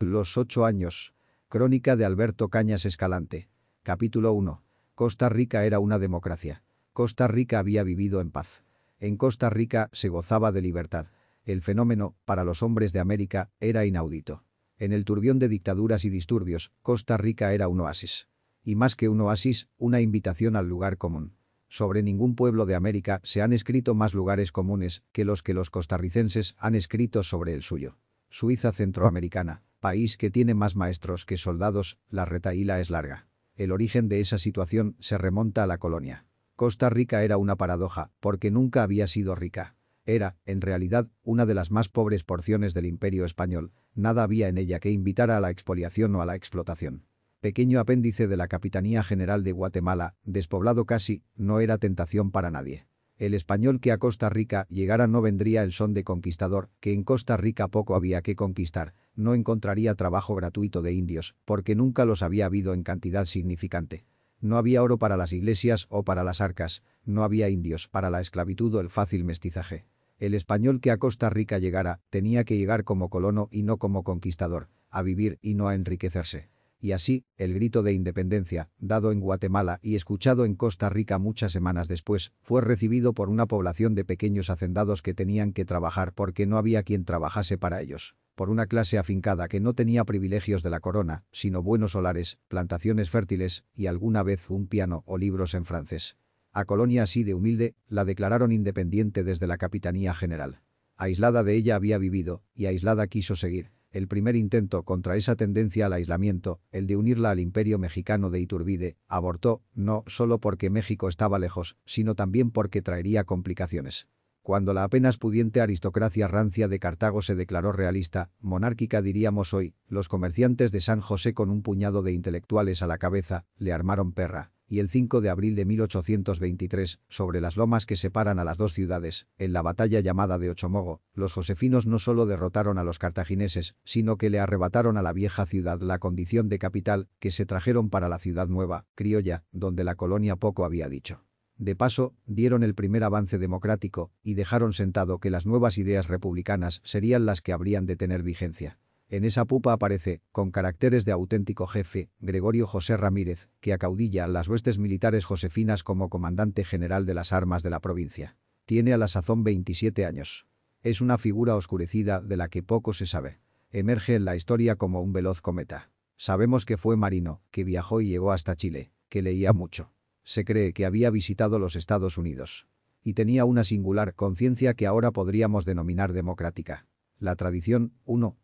Los 8 años. Crónica de Alberto Cañas Escalante. Capítulo 1. Costa Rica era una democracia. Costa Rica había vivido en paz. En Costa Rica se gozaba de libertad. El fenómeno, para los hombres de América, era inaudito. En el turbión de dictaduras y disturbios, Costa Rica era un oasis. Y más que un oasis, una invitación al lugar común. Sobre ningún pueblo de América se han escrito más lugares comunes que los costarricenses han escrito sobre el suyo. Suiza centroamericana, país que tiene más maestros que soldados, la retahíla es larga. El origen de esa situación se remonta a la colonia. Costa Rica era una paradoja, porque nunca había sido rica. Era, en realidad, una de las más pobres porciones del Imperio español. Nada había en ella que invitara a la expoliación o a la explotación. Pequeño apéndice de la Capitanía General de Guatemala, despoblado casi, no era tentación para nadie. El español que a Costa Rica llegara no vendría el son de conquistador, que en Costa Rica poco había que conquistar, no encontraría trabajo gratuito de indios, porque nunca los había habido en cantidad significante. No había oro para las iglesias o para las arcas, no había indios para la esclavitud o el fácil mestizaje. El español que a Costa Rica llegara tenía que llegar como colono y no como conquistador, a vivir y no a enriquecerse. Y así, el grito de independencia, dado en Guatemala y escuchado en Costa Rica muchas semanas después, fue recibido por una población de pequeños hacendados que tenían que trabajar porque no había quien trabajase para ellos, por una clase afincada que no tenía privilegios de la corona, sino buenos solares, plantaciones fértiles y alguna vez un piano o libros en francés. A colonia así de humilde, la declararon independiente desde la Capitanía General. Aislada de ella había vivido, y aislada quiso seguir. El primer intento contra esa tendencia al aislamiento, el de unirla al imperio mexicano de Iturbide, abortó, no solo porque México estaba lejos, sino también porque traería complicaciones. Cuando la apenas pudiente aristocracia rancia de Cartago se declaró realista, monárquica diríamos hoy, los comerciantes de San José con un puñado de intelectuales a la cabeza, le armaron perra. Y el 5 de abril de 1823, sobre las lomas que separan a las dos ciudades, en la batalla llamada de Ochomogo, los josefinos no solo derrotaron a los cartagineses, sino que le arrebataron a la vieja ciudad la condición de capital que se trajeron para la ciudad nueva, criolla, donde la colonia poco había dicho. De paso, dieron el primer avance democrático y dejaron sentado que las nuevas ideas republicanas serían las que habrían de tener vigencia. En esa pupa aparece, con caracteres de auténtico jefe, Gregorio José Ramírez, que acaudilla las huestes militares josefinas como comandante general de las armas de la provincia. Tiene a la sazón 27 años. Es una figura oscurecida de la que poco se sabe. Emerge en la historia como un veloz cometa. Sabemos que fue marino, que viajó y llegó hasta Chile, que leía mucho. Se cree que había visitado los Estados Unidos. Y tenía una singular conciencia que ahora podríamos denominar democrática. La tradición,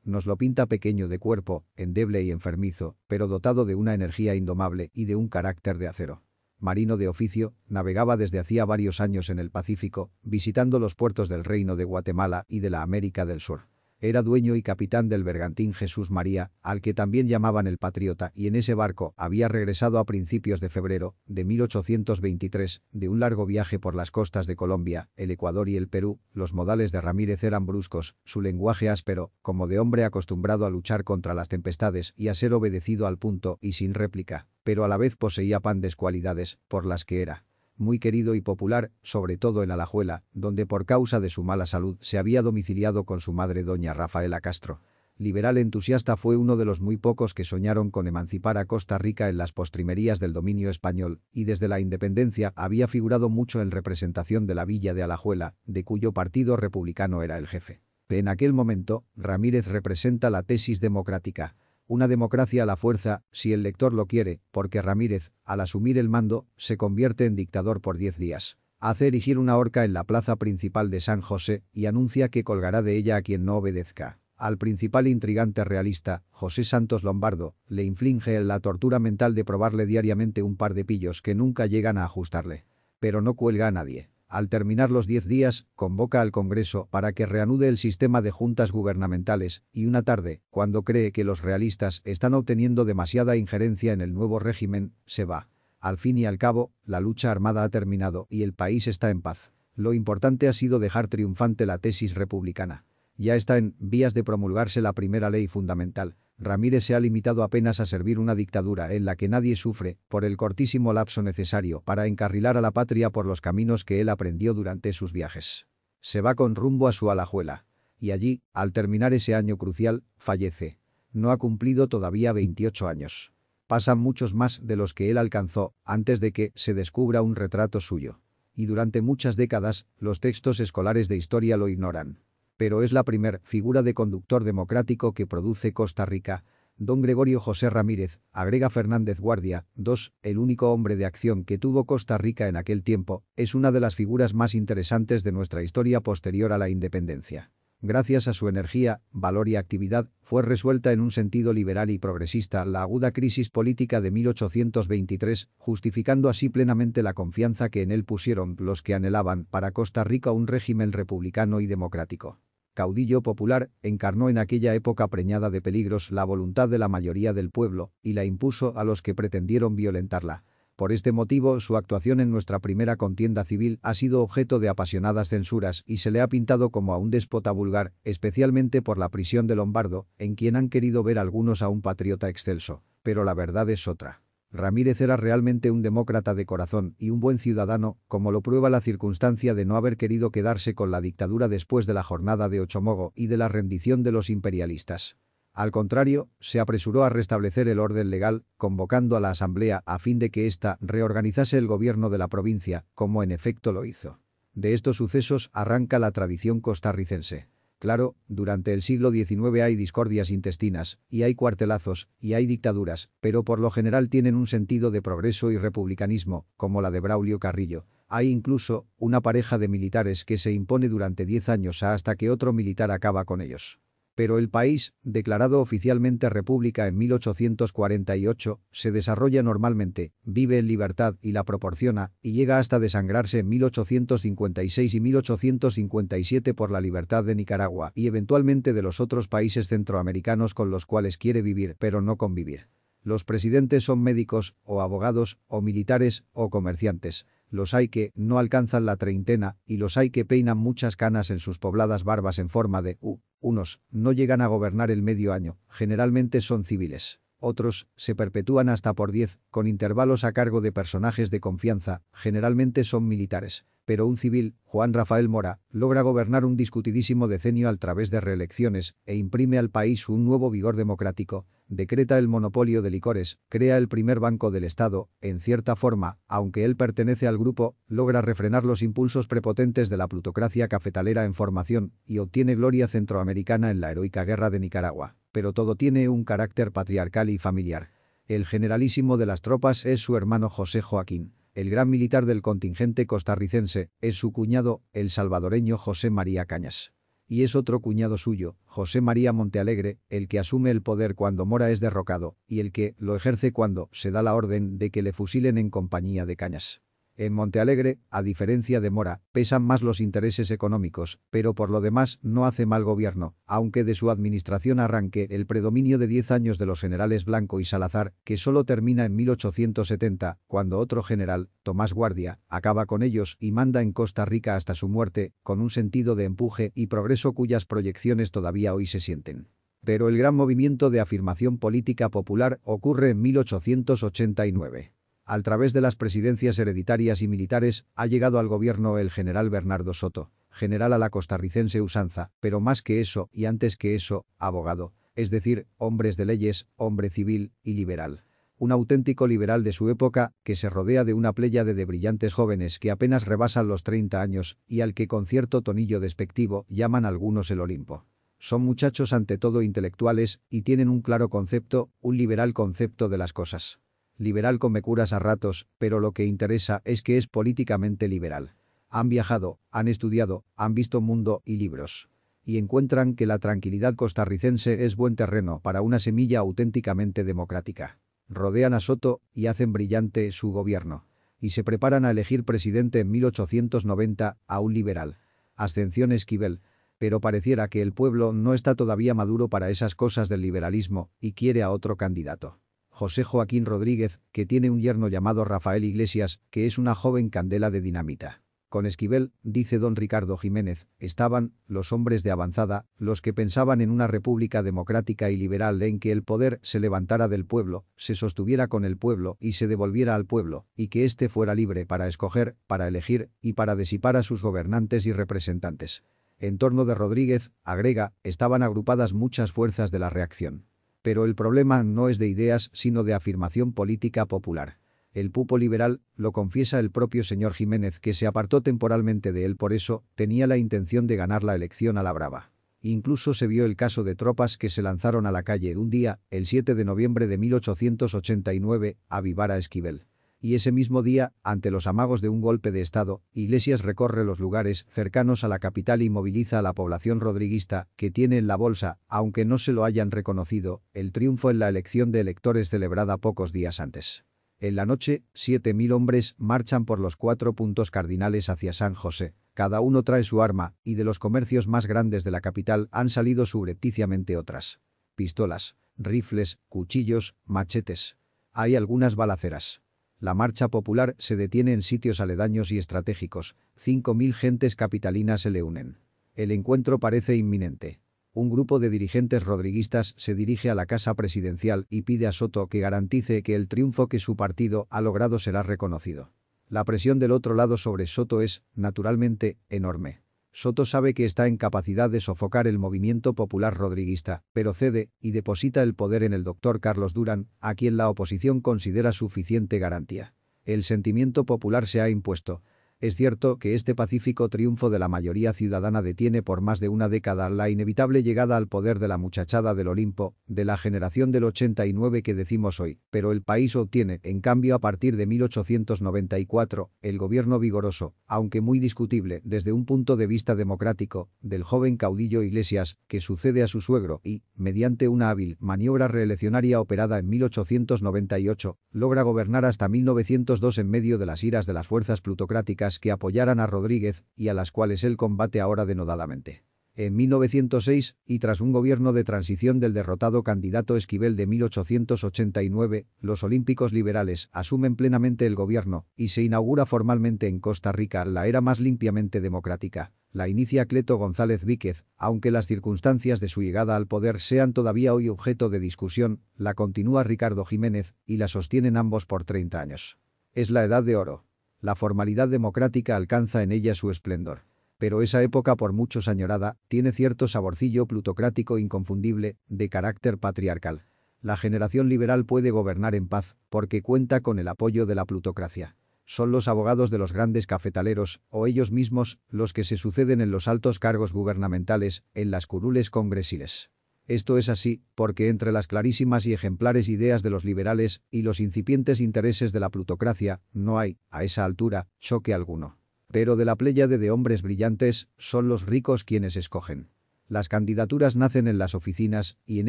nos lo pinta pequeño de cuerpo, endeble y enfermizo, pero dotado de una energía indomable y de un carácter de acero. Marino de oficio, navegaba desde hacía varios años en el Pacífico, visitando los puertos del Reino de Guatemala y de la América del Sur. Era dueño y capitán del bergantín Jesús María, al que también llamaban el Patriota, y en ese barco había regresado a principios de febrero de 1823, de un largo viaje por las costas de Colombia, el Ecuador y el Perú. Los modales de Ramírez eran bruscos, su lenguaje áspero, como de hombre acostumbrado a luchar contra las tempestades y a ser obedecido al punto y sin réplica, pero a la vez poseía pandes cualidades, por las que era muy querido y popular, sobre todo en Alajuela, donde por causa de su mala salud se había domiciliado con su madre doña Rafaela Castro. Liberal entusiasta, fue uno de los muy pocos que soñaron con emancipar a Costa Rica en las postrimerías del dominio español, y desde la independencia había figurado mucho en representación de la villa de Alajuela, de cuyo partido republicano era el jefe. En aquel momento, Ramírez representa la tesis democrática. Una democracia a la fuerza, si el lector lo quiere, porque Ramírez, al asumir el mando, se convierte en dictador por 10 días. Hace erigir una horca en la plaza principal de San José y anuncia que colgará de ella a quien no obedezca. Al principal intrigante realista, José Santos Lombardo, le inflige la tortura mental de probarle diariamente un par de pillos que nunca llegan a ajustarle. Pero no cuelga a nadie. Al terminar los 10 días, convoca al Congreso para que reanude el sistema de juntas gubernamentales, y una tarde, cuando cree que los realistas están obteniendo demasiada injerencia en el nuevo régimen, se va. Al fin y al cabo, la lucha armada ha terminado y el país está en paz. Lo importante ha sido dejar triunfante la tesis republicana. Ya está en vías de promulgarse la primera ley fundamental. Ramírez se ha limitado apenas a servir una dictadura en la que nadie sufre, por el cortísimo lapso necesario para encarrilar a la patria por los caminos que él aprendió durante sus viajes. Se va con rumbo a su Alajuela. Y allí, al terminar ese año crucial, fallece. No ha cumplido todavía 28 años. Pasan muchos más de los que él alcanzó antes de que se descubra un retrato suyo. Y durante muchas décadas, los textos escolares de historia lo ignoran. Pero es la primer figura de conductor democrático que produce Costa Rica. Don Gregorio José Ramírez, agrega Fernández Guardia. 2. El único hombre de acción que tuvo Costa Rica en aquel tiempo, es una de las figuras más interesantes de nuestra historia posterior a la independencia. Gracias a su energía, valor y actividad, fue resuelta en un sentido liberal y progresista la aguda crisis política de 1823, justificando así plenamente la confianza que en él pusieron los que anhelaban para Costa Rica un régimen republicano y democrático. Caudillo popular, encarnó en aquella época preñada de peligros la voluntad de la mayoría del pueblo y la impuso a los que pretendieron violentarla. Por este motivo, su actuación en nuestra primera contienda civil ha sido objeto de apasionadas censuras y se le ha pintado como a un déspota vulgar, especialmente por la prisión de Lombardo, en quien han querido ver algunos a un patriota excelso. Pero la verdad es otra. Ramírez era realmente un demócrata de corazón y un buen ciudadano, como lo prueba la circunstancia de no haber querido quedarse con la dictadura después de la jornada de Ochomogo y de la rendición de los imperialistas. Al contrario, se apresuró a restablecer el orden legal, convocando a la Asamblea a fin de que ésta reorganizase el gobierno de la provincia, como en efecto lo hizo. De estos sucesos arranca la tradición costarricense. Claro, durante el siglo XIX hay discordias intestinas, y hay cuartelazos, y hay dictaduras, pero por lo general tienen un sentido de progreso y republicanismo, como la de Braulio Carrillo. Hay incluso una pareja de militares que se impone durante 10 años hasta que otro militar acaba con ellos. Pero el país, declarado oficialmente república en 1848, se desarrolla normalmente, vive en libertad y la proporciona, y llega hasta desangrarse en 1856 y 1857 por la libertad de Nicaragua y eventualmente de los otros países centroamericanos con los cuales quiere vivir pero no convivir. Los presidentes son médicos, o abogados, o militares, o comerciantes. Los hay que no alcanzan la treintena y los hay que peinan muchas canas en sus pobladas barbas en forma de U. Unos no llegan a gobernar el medio año, generalmente son civiles. Otros se perpetúan hasta por 10, con intervalos a cargo de personajes de confianza, generalmente son militares. Pero un civil, Juan Rafael Mora, logra gobernar un discutidísimo decenio a través de reelecciones e imprime al país un nuevo vigor democrático. Decreta el monopolio de licores, crea el primer banco del Estado, en cierta forma, aunque él pertenece al grupo, logra refrenar los impulsos prepotentes de la plutocracia cafetalera en formación y obtiene gloria centroamericana en la heroica guerra de Nicaragua. Pero todo tiene un carácter patriarcal y familiar. El generalísimo de las tropas es su hermano José Joaquín. El gran militar del contingente costarricense es su cuñado, el salvadoreño José María Cañas. Y es otro cuñado suyo, José María Montealegre, el que asume el poder cuando Mora es derrocado y el que lo ejerce cuando se da la orden de que le fusilen en compañía de Cañas. En Montealegre, a diferencia de Mora, pesan más los intereses económicos, pero por lo demás no hace mal gobierno, aunque de su administración arranque el predominio de 10 años de los generales Blanco y Salazar, que solo termina en 1870, cuando otro general, Tomás Guardia, acaba con ellos y manda en Costa Rica hasta su muerte, con un sentido de empuje y progreso cuyas proyecciones todavía hoy se sienten. Pero el gran movimiento de afirmación política popular ocurre en 1889. A través de las presidencias hereditarias y militares, ha llegado al gobierno el general Bernardo Soto, general a la costarricense usanza, pero más que eso y antes que eso, abogado, es decir, hombres de leyes, hombre civil y liberal. Un auténtico liberal de su época que se rodea de una pléyade de brillantes jóvenes que apenas rebasan los 30 años y al que con cierto tonillo despectivo llaman algunos el Olimpo. Son muchachos ante todo intelectuales y tienen un claro concepto, un liberal concepto de las cosas. Liberal come curas a ratos, pero lo que interesa es que es políticamente liberal. Han viajado, han estudiado, han visto mundo y libros. Y encuentran que la tranquilidad costarricense es buen terreno para una semilla auténticamente democrática. Rodean a Soto y hacen brillante su gobierno. Y se preparan a elegir presidente en 1890 a un liberal. Ascensión Esquivel. Pero pareciera que el pueblo no está todavía maduro para esas cosas del liberalismo y quiere a otro candidato. José Joaquín Rodríguez, que tiene un yerno llamado Rafael Iglesias, que es una joven candela de dinamita. Con Esquivel, dice don Ricardo Jiménez, estaban los hombres de avanzada, los que pensaban en una república democrática y liberal en que el poder se levantara del pueblo, se sostuviera con el pueblo y se devolviera al pueblo, y que éste fuera libre para escoger, para elegir y para disipar a sus gobernantes y representantes. En torno de Rodríguez, agrega, estaban agrupadas muchas fuerzas de la reacción. Pero el problema no es de ideas sino de afirmación política popular. El pupo liberal, lo confiesa el propio señor Jiménez que se apartó temporalmente de él por eso, tenía la intención de ganar la elección a la brava. Incluso se vio el caso de tropas que se lanzaron a la calle un día, el 7 de noviembre de 1889, a vivar a Esquivel. Y ese mismo día, ante los amagos de un golpe de Estado, Iglesias recorre los lugares cercanos a la capital y moviliza a la población rodriguista, que tiene en la bolsa, aunque no se lo hayan reconocido, el triunfo en la elección de electores celebrada pocos días antes. En la noche, 7.000 hombres marchan por los 4 puntos cardinales hacia San José. Cada uno trae su arma, y de los comercios más grandes de la capital han salido subrepticiamente otras. Pistolas, rifles, cuchillos, machetes. Hay algunas balaceras. La marcha popular se detiene en sitios aledaños y estratégicos. 5.000 gentes capitalinas se le unen. El encuentro parece inminente. Un grupo de dirigentes rodriguistas se dirige a la casa presidencial y pide a Soto que garantice que el triunfo que su partido ha logrado será reconocido. La presión del otro lado sobre Soto es, naturalmente, enorme. Soto sabe que está en capacidad de sofocar el movimiento popular rodriguista, pero cede y deposita el poder en el doctor Carlos Durán, a quien la oposición considera suficiente garantía. El sentimiento popular se ha impuesto. Es cierto que este pacífico triunfo de la mayoría ciudadana detiene por más de una década la inevitable llegada al poder de la muchachada del Olimpo, de la generación del 89 que decimos hoy, pero el país obtiene, en cambio a partir de 1894, el gobierno vigoroso, aunque muy discutible desde un punto de vista democrático, del joven caudillo Iglesias, que sucede a su suegro y, mediante una hábil maniobra reeleccionaria operada en 1898, logra gobernar hasta 1902 en medio de las iras de las fuerzas plutocráticas que apoyaran a Rodríguez y a las cuales él combate ahora denodadamente. En 1906, y tras un gobierno de transición del derrotado candidato Esquivel de 1889, los olímpicos liberales asumen plenamente el gobierno y se inaugura formalmente en Costa Rica la era más limpiamente democrática. La inicia Cleto González Víquez, aunque las circunstancias de su llegada al poder sean todavía hoy objeto de discusión, la continúa Ricardo Jiménez y la sostienen ambos por 30 años. Es la edad de oro. La formalidad democrática alcanza en ella su esplendor. Pero esa época por muchos añorada, tiene cierto saborcillo plutocrático inconfundible, de carácter patriarcal. La generación liberal puede gobernar en paz, porque cuenta con el apoyo de la plutocracia. Son los abogados de los grandes cafetaleros, o ellos mismos, los que se suceden en los altos cargos gubernamentales, en las curules congresiles. Esto es así, porque entre las clarísimas y ejemplares ideas de los liberales y los incipientes intereses de la plutocracia, no hay, a esa altura, choque alguno. Pero de la pléyade de hombres brillantes, son los ricos quienes escogen. Las candidaturas nacen en las oficinas y en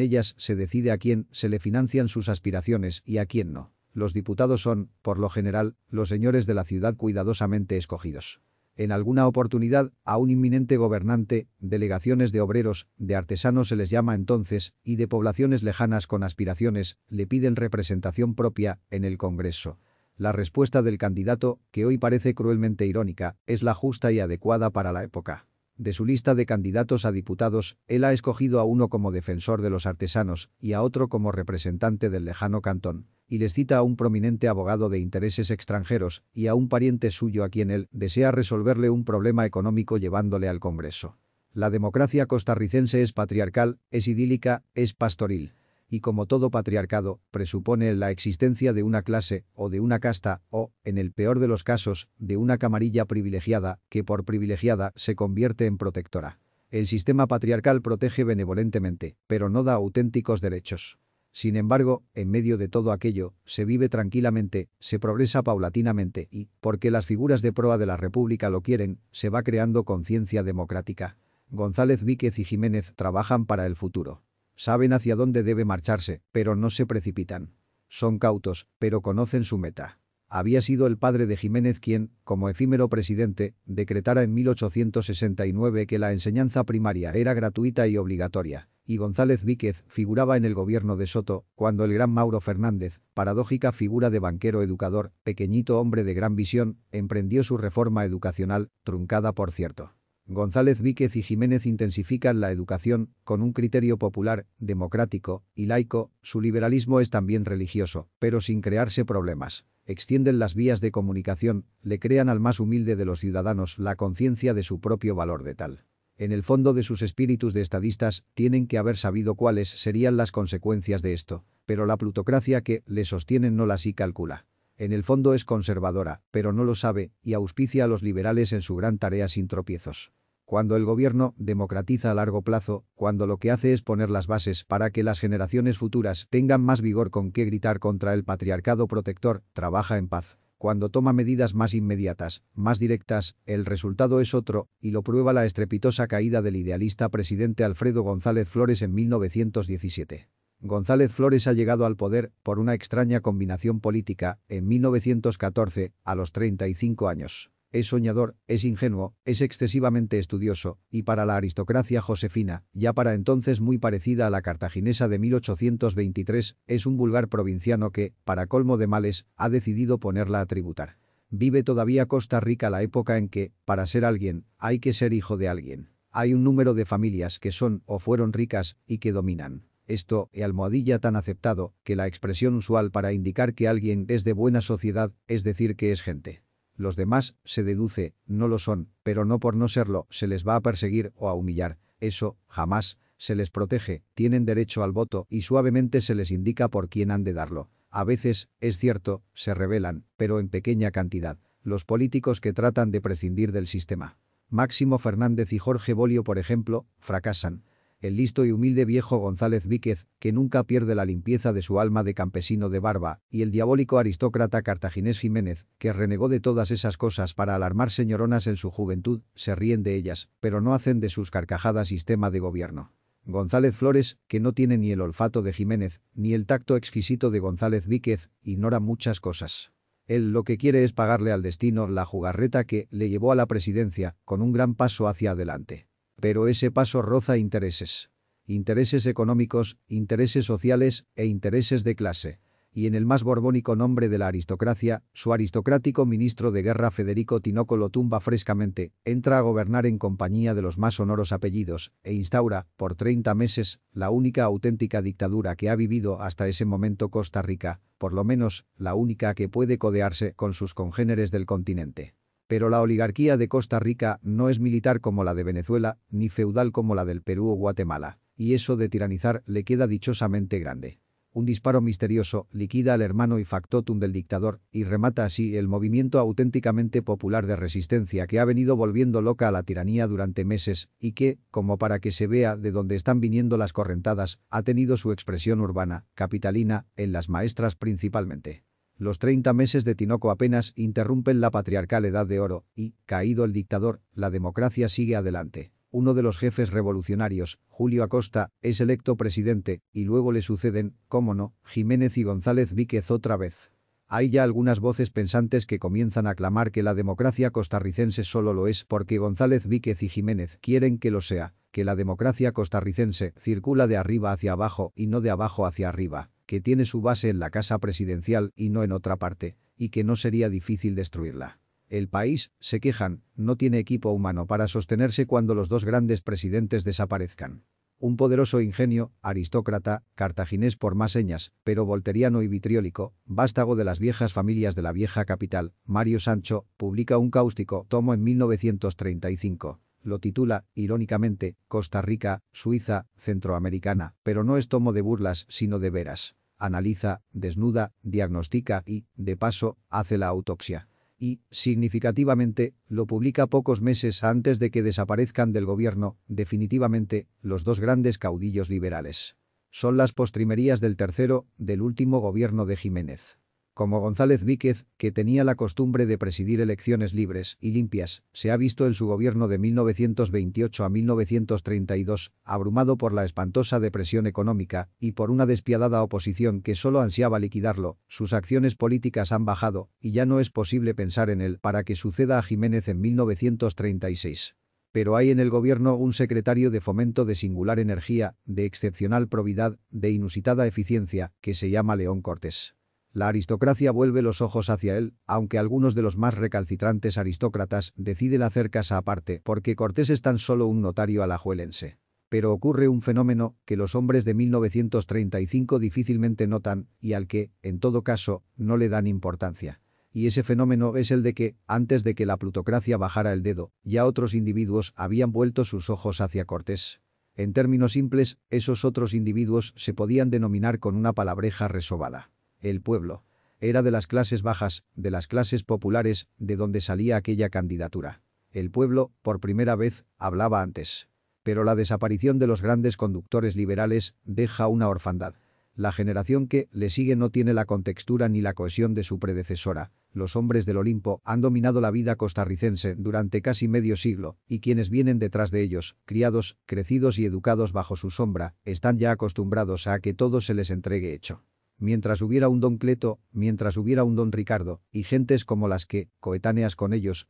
ellas se decide a quién se le financian sus aspiraciones y a quién no. Los diputados son, por lo general, los señores de la ciudad cuidadosamente escogidos. En alguna oportunidad, a un inminente gobernante, delegaciones de obreros, de artesanos se les llama entonces, y de poblaciones lejanas con aspiraciones, le piden representación propia en el Congreso. La respuesta del candidato, que hoy parece cruelmente irónica, es la justa y adecuada para la época. De su lista de candidatos a diputados, él ha escogido a uno como defensor de los artesanos y a otro como representante del lejano cantón, y les cita a un prominente abogado de intereses extranjeros y a un pariente suyo a quien él desea resolverle un problema económico llevándole al Congreso. La democracia costarricense es patriarcal, es idílica, es pastoril. Y como todo patriarcado, presupone la existencia de una clase o de una casta o, en el peor de los casos, de una camarilla privilegiada que por privilegiada se convierte en protectora. El sistema patriarcal protege benevolentemente, pero no da auténticos derechos. Sin embargo, en medio de todo aquello, se vive tranquilamente, se progresa paulatinamente y, porque las figuras de proa de la República lo quieren, se va creando conciencia democrática. González Víquez y Jiménez trabajan para el futuro. Saben hacia dónde debe marcharse, pero no se precipitan. Son cautos, pero conocen su meta. Había sido el padre de Jiménez quien, como efímero presidente, decretara en 1869 que la enseñanza primaria era gratuita y obligatoria, y González Víquez figuraba en el gobierno de Soto, cuando el gran Mauro Fernández, paradójica figura de banquero educador, pequeñito hombre de gran visión, emprendió su reforma educacional, truncada por cierto. González Víquez y Jiménez intensifican la educación, con un criterio popular, democrático y laico. Su liberalismo es también religioso, pero sin crearse problemas. Extienden las vías de comunicación, le crean al más humilde de los ciudadanos la conciencia de su propio valor de tal. En el fondo de sus espíritus de estadistas tienen que haber sabido cuáles serían las consecuencias de esto, pero la plutocracia que le sostienen no las y calcula. En el fondo es conservadora, pero no lo sabe, y auspicia a los liberales en su gran tarea sin tropiezos. Cuando el gobierno democratiza a largo plazo, cuando lo que hace es poner las bases para que las generaciones futuras tengan más vigor con qué gritar contra el patriarcado protector, trabaja en paz. Cuando toma medidas más inmediatas, más directas, el resultado es otro, y lo prueba la estrepitosa caída del idealista presidente Alfredo González Flores en 1917. González Flores ha llegado al poder, por una extraña combinación política, en 1914, a los 35 años. Es soñador, es ingenuo, es excesivamente estudioso, y para la aristocracia josefina, ya para entonces muy parecida a la cartaginesa de 1823, es un vulgar provinciano que, para colmo de males, ha decidido ponerla a tributar. Vive todavía Costa Rica la época en que, para ser alguien, hay que ser hijo de alguien. Hay un número de familias que son o fueron ricas y que dominan. Esto, y almohadilla tan aceptado, que la expresión usual para indicar que alguien es de buena sociedad, es decir que es gente. Los demás, se deduce, no lo son, pero no por no serlo se les va a perseguir o a humillar, eso, jamás, se les protege, tienen derecho al voto y suavemente se les indica por quién han de darlo. A veces, es cierto, se rebelan, pero en pequeña cantidad, los políticos que tratan de prescindir del sistema. Máximo Fernández y Jorge Bolio, por ejemplo, fracasan. El listo y humilde viejo González Víquez, que nunca pierde la limpieza de su alma de campesino de barba, y el diabólico aristócrata cartaginés Jiménez, que renegó de todas esas cosas para alarmar señoronas en su juventud, se ríen de ellas, pero no hacen de sus carcajadas sistema de gobierno. González Flores, que no tiene ni el olfato de Jiménez, ni el tacto exquisito de González Víquez, ignora muchas cosas. Él lo que quiere es pagarle al destino la jugarreta que le llevó a la presidencia, con un gran paso hacia adelante. Pero ese paso roza intereses. Intereses económicos, intereses sociales e intereses de clase. Y en el más borbónico nombre de la aristocracia, su aristocrático ministro de guerra Federico Tinoco lo tumba frescamente, entra a gobernar en compañía de los más sonoros apellidos, e instaura, por 30 meses, la única auténtica dictadura que ha vivido hasta ese momento Costa Rica, por lo menos, la única que puede codearse con sus congéneres del continente. Pero la oligarquía de Costa Rica no es militar como la de Venezuela, ni feudal como la del Perú o Guatemala, y eso de tiranizar le queda dichosamente grande. Un disparo misterioso liquida al hermano y factotum del dictador y remata así el movimiento auténticamente popular de resistencia que ha venido volviendo loca a la tiranía durante meses y que, como para que se vea de dónde están viniendo las correntadas, ha tenido su expresión urbana, capitalina, en las maestras principalmente. Los 30 meses de Tinoco apenas interrumpen la patriarcal edad de oro y, caído el dictador, la democracia sigue adelante. Uno de los jefes revolucionarios, Julio Acosta, es electo presidente y luego le suceden, cómo no, Jiménez y González Víquez otra vez. Hay ya algunas voces pensantes que comienzan a clamar que la democracia costarricense solo lo es porque González Víquez y Jiménez quieren que lo sea, que la democracia costarricense circula de arriba hacia abajo y no de abajo hacia arriba, que tiene su base en la casa presidencial y no en otra parte, y que no sería difícil destruirla. El país, se quejan, no tiene equipo humano para sostenerse cuando los dos grandes presidentes desaparezcan. Un poderoso ingenio, aristócrata, cartaginés por más señas, pero volteriano y vitriólico, vástago de las viejas familias de la vieja capital, Mario Sancho, publica un cáustico tomo en 1935. Lo titula, irónicamente, Costa Rica, Suiza, Centroamericana, pero no es tomo de burlas sino de veras. Analiza, desnuda, diagnostica y, de paso, hace la autopsia. Y, significativamente, lo publica pocos meses antes de que desaparezcan del gobierno, definitivamente, los dos grandes caudillos liberales. Son las postrimerías del tercero, del último gobierno de Jiménez. Como González Víquez, que tenía la costumbre de presidir elecciones libres y limpias, se ha visto en su gobierno de 1928 a 1932, abrumado por la espantosa depresión económica y por una despiadada oposición que solo ansiaba liquidarlo, sus acciones políticas han bajado y ya no es posible pensar en él para que suceda a Jiménez en 1936. Pero hay en el gobierno un secretario de fomento de singular energía, de excepcional probidad, de inusitada eficiencia, que se llama León Cortés. La aristocracia vuelve los ojos hacia él, aunque algunos de los más recalcitrantes aristócratas deciden hacer casa aparte porque Cortés es tan solo un notario alajuelense. Pero ocurre un fenómeno que los hombres de 1935 difícilmente notan y al que, en todo caso, no le dan importancia. Y ese fenómeno es el de que, antes de que la plutocracia bajara el dedo, ya otros individuos habían vuelto sus ojos hacia Cortés. En términos simples, esos otros individuos se podían denominar con una palabreja resobada. El pueblo. Era de las clases bajas, de las clases populares, de donde salía aquella candidatura. El pueblo, por primera vez, hablaba antes. Pero la desaparición de los grandes conductores liberales deja una orfandad. La generación que le sigue no tiene la contextura ni la cohesión de su predecesora. Los hombres del Olimpo han dominado la vida costarricense durante casi medio siglo, y quienes vienen detrás de ellos, criados, crecidos y educados bajo su sombra, están ya acostumbrados a que todo se les entregue hecho. Mientras hubiera un don Cleto, mientras hubiera un don Ricardo, y gentes como las que, coetáneas con ellos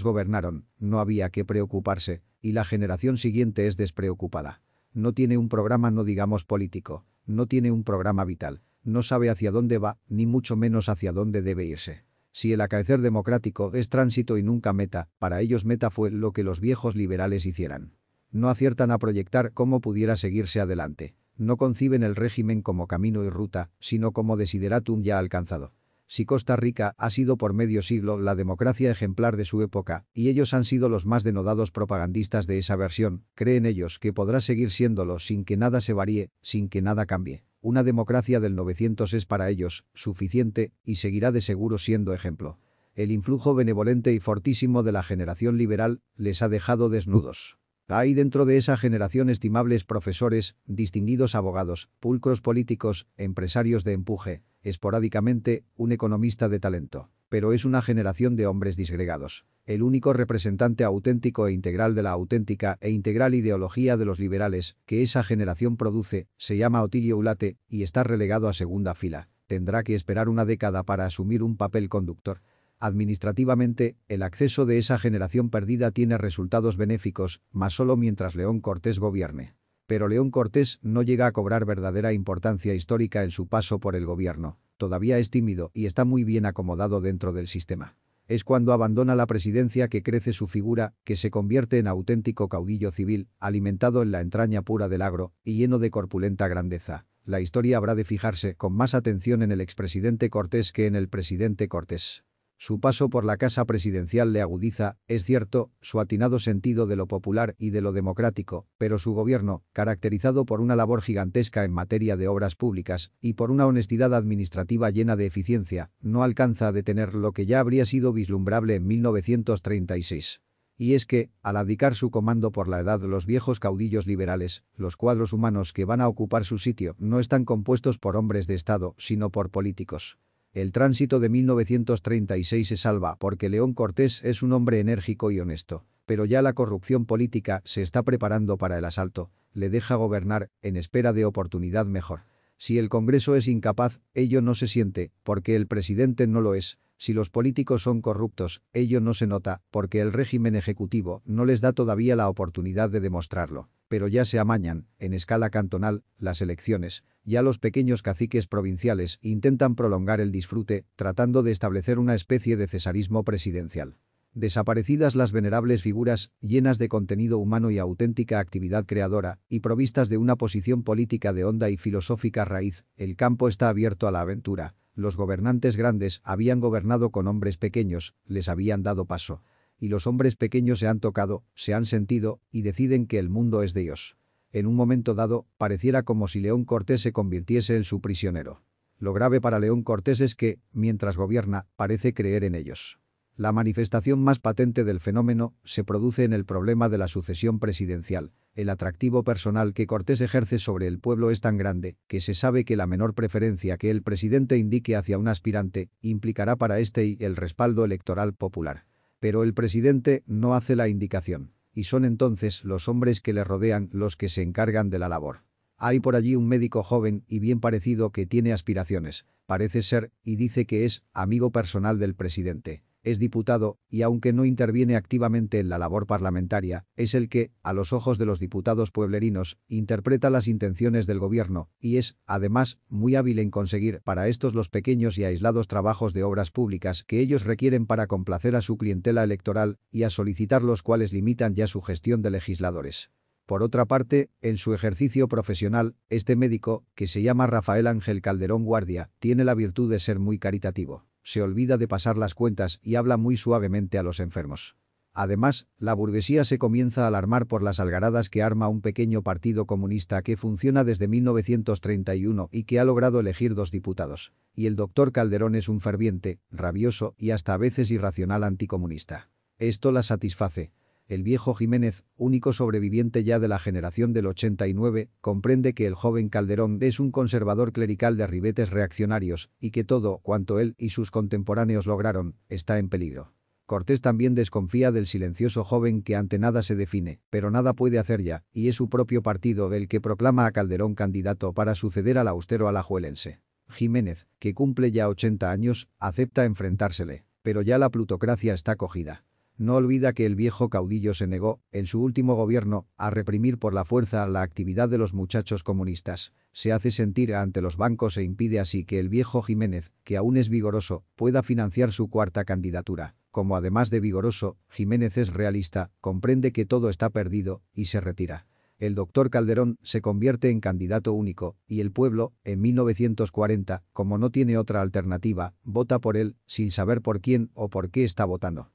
gobernaron, no había que preocuparse, y la generación siguiente es despreocupada. No tiene un programa, no digamos político, no tiene un programa vital, no sabe hacia dónde va, ni mucho menos hacia dónde debe irse. Si el acaecer democrático es tránsito y nunca meta, para ellos meta fue lo que los viejos liberales hicieran. No aciertan a proyectar cómo pudiera seguirse adelante. No conciben el régimen como camino y ruta, sino como desideratum ya alcanzado. Si Costa Rica ha sido por medio siglo la democracia ejemplar de su época, y ellos han sido los más denodados propagandistas de esa versión, creen ellos que podrá seguir siéndolo sin que nada se varíe, sin que nada cambie. Una democracia del 900 es para ellos suficiente y seguirá de seguro siendo ejemplo. El influjo benevolente y fortísimo de la generación liberal les ha dejado desnudos. Hay dentro de esa generación estimables profesores, distinguidos abogados, pulcros políticos, empresarios de empuje, esporádicamente, un economista de talento. Pero es una generación de hombres disgregados. El único representante auténtico e integral de la auténtica e integral ideología de los liberales que esa generación produce se llama Otilio Ulate y está relegado a segunda fila. Tendrá que esperar una década para asumir un papel conductor. Administrativamente, el acceso de esa generación perdida tiene resultados benéficos, mas solo mientras León Cortés gobierne. Pero León Cortés no llega a cobrar verdadera importancia histórica en su paso por el gobierno. Todavía es tímido y está muy bien acomodado dentro del sistema. Es cuando abandona la presidencia que crece su figura, que se convierte en auténtico caudillo civil, alimentado en la entraña pura del agro y lleno de corpulenta grandeza. La historia habrá de fijarse con más atención en el expresidente Cortés que en el presidente Cortés. Su paso por la casa presidencial le agudiza, es cierto, su atinado sentido de lo popular y de lo democrático, pero su gobierno, caracterizado por una labor gigantesca en materia de obras públicas y por una honestidad administrativa llena de eficiencia, no alcanza a detener lo que ya habría sido vislumbrable en 1936. Y es que, al abdicar su comando por la edad los viejos caudillos liberales, los cuadros humanos que van a ocupar su sitio no están compuestos por hombres de Estado, sino por políticos. El tránsito de 1936 se salva porque León Cortés es un hombre enérgico y honesto, pero ya la corrupción política se está preparando para el asalto, le deja gobernar en espera de oportunidad mejor. Si el Congreso es incapaz, ello no se siente, porque el presidente no lo es. Si los políticos son corruptos, ello no se nota, porque el régimen ejecutivo no les da todavía la oportunidad de demostrarlo. Pero ya se amañan, en escala cantonal, las elecciones. Ya los pequeños caciques provinciales intentan prolongar el disfrute, tratando de establecer una especie de cesarismo presidencial. Desaparecidas las venerables figuras, llenas de contenido humano y auténtica actividad creadora, y provistas de una posición política de honda y filosófica raíz, el campo está abierto a la aventura. Los gobernantes grandes habían gobernado con hombres pequeños, les habían dado paso. Y los hombres pequeños se han tocado, se han sentido, y deciden que el mundo es de ellos. En un momento dado, pareciera como si León Cortés se convirtiese en su prisionero. Lo grave para León Cortés es que, mientras gobierna, parece creer en ellos. La manifestación más patente del fenómeno se produce en el problema de la sucesión presidencial. El atractivo personal que Cortés ejerce sobre el pueblo es tan grande que se sabe que la menor preferencia que el presidente indique hacia un aspirante implicará para este el respaldo electoral popular. Pero el presidente no hace la indicación, y son entonces los hombres que le rodean los que se encargan de la labor. Hay por allí un médico joven y bien parecido que tiene aspiraciones, parece ser, y dice que es amigo personal del presidente. Es diputado, y aunque no interviene activamente en la labor parlamentaria, es el que, a los ojos de los diputados pueblerinos, interpreta las intenciones del gobierno, y es, además, muy hábil en conseguir para estos los pequeños y aislados trabajos de obras públicas que ellos requieren para complacer a su clientela electoral y a solicitar los cuales limitan ya su gestión de legisladores. Por otra parte, en su ejercicio profesional, este médico, que se llama Rafael Ángel Calderón Guardia, tiene la virtud de ser muy caritativo. se olvida de pasar las cuentas y habla muy suavemente a los enfermos. Además, la burguesía se comienza a alarmar por las algaradas que arma un pequeño partido comunista que funciona desde 1931 y que ha logrado elegir 2 diputados. Y el doctor Calderón es un ferviente, rabioso y hasta a veces irracional anticomunista. Esto la satisface. El viejo Jiménez, único sobreviviente ya de la generación del 89, comprende que el joven Calderón es un conservador clerical de ribetes reaccionarios y que todo cuanto él y sus contemporáneos lograron está en peligro. Cortés también desconfía del silencioso joven que ante nada se define, pero nada puede hacer ya, y es su propio partido el que proclama a Calderón candidato para suceder al austero alajuelense. Jiménez, que cumple ya 80 años, acepta enfrentársele, pero ya la plutocracia está cogida. No olvida que el viejo caudillo se negó, en su último gobierno, a reprimir por la fuerza la actividad de los muchachos comunistas. Se hace sentir ante los bancos e impide así que el viejo Jiménez, que aún es vigoroso, pueda financiar su 4ª candidatura. Como además de vigoroso, Jiménez es realista, comprende que todo está perdido y se retira. El doctor Calderón se convierte en candidato único y el pueblo, en 1940, como no tiene otra alternativa, vota por él sin saber por quién o por qué está votando.